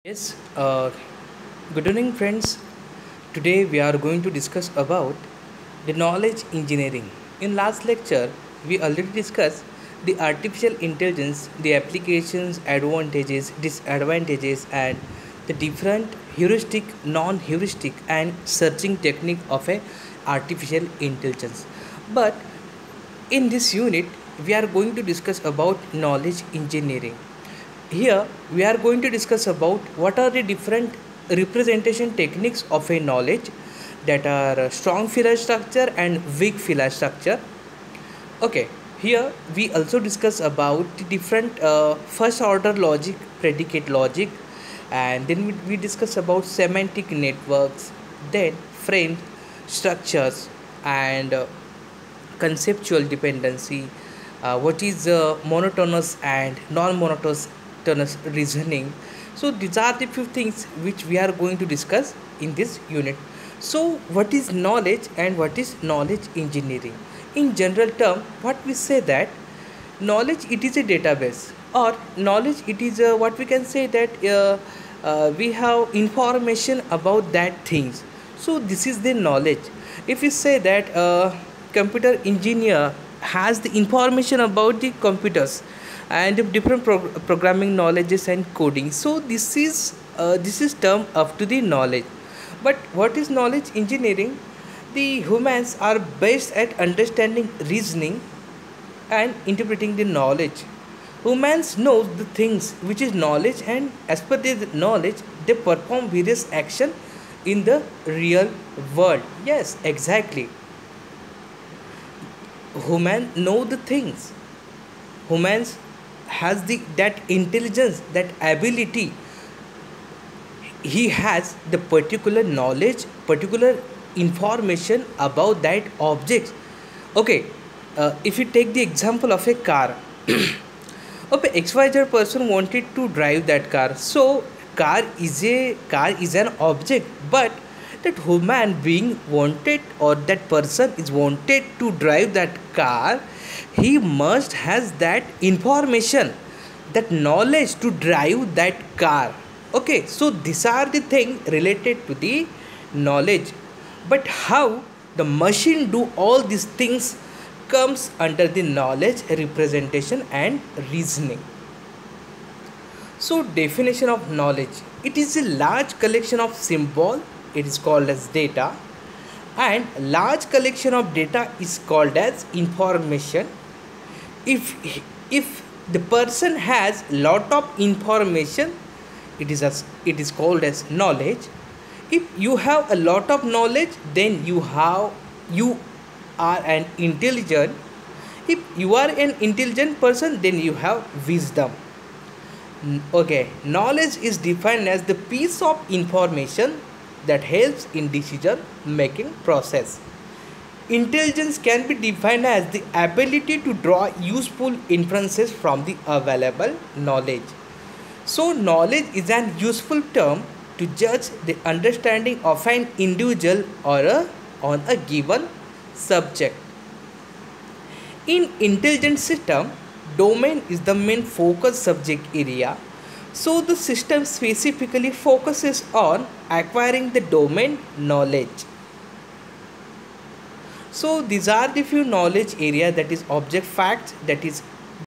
Yes, good evening, friends. Today we are going to discuss about the knowledge engineering. In last lecture, we already discussed the artificial intelligence, the applications, advantages, disadvantages, and the different heuristic, non-heuristic, and searching technique of a artificial intelligence. But in this unit, we are going to discuss about knowledge engineering. Here we are going to discuss about what are the different representation techniques of a knowledge, that are strong phyla structure and weak phyla structure. Okay, here we also discuss about the different first order logic, predicate logic, and then we discuss about semantic networks, then frame structures, and conceptual dependency, what is monotonous and non-monotonous reasoning. So these are the few things which we are going to discuss in this unit. So what is knowledge and what is knowledge engineering? In general term, what we say that knowledge, it is a database, or knowledge, it is what we can say that we have information about that things. So this is the knowledge. If we say that computer engineer has the information about the computers and the different programming knowledges and coding, so this is term up to the knowledge. But what is knowledge engineering? The humans are best at understanding, reasoning, and interpreting the knowledge. Humans know the things which is knowledge, and as per this knowledge they perform various action in the real world. Yes, exactly. Human know the things. Humans has the that intelligence, that ability. He has the particular knowledge, particular information about that object. Okay, if you take the example of a car, okay, XYZ person wanted to drive that car. So car is an object, but that human being wanted, or that person is wanted to drive that car, he must has that information, that knowledge to drive that car. Okay, so these are the thing related to the knowledge. But how the machine do all these things comes under the knowledge representation and reasoning. So definition of knowledge, it is a large collection of symbol, it is called as data, and large collection of data is called as information. If the person has lot of information, it is called as knowledge. If you have a lot of knowledge, then you are an intelligent. If you are an intelligent person, then you have wisdom. Okay, knowledge is defined as the piece of information that helps in decision making process. Intelligence can be defined as the ability to draw useful inferences from the available knowledge. So knowledge is an useful term to judge the understanding of an individual on a given subject. In intelligent system, domain is the main focus subject area. So the system specifically focuses on acquiring the domain knowledge. So these are the few knowledge area, that is object facts, that is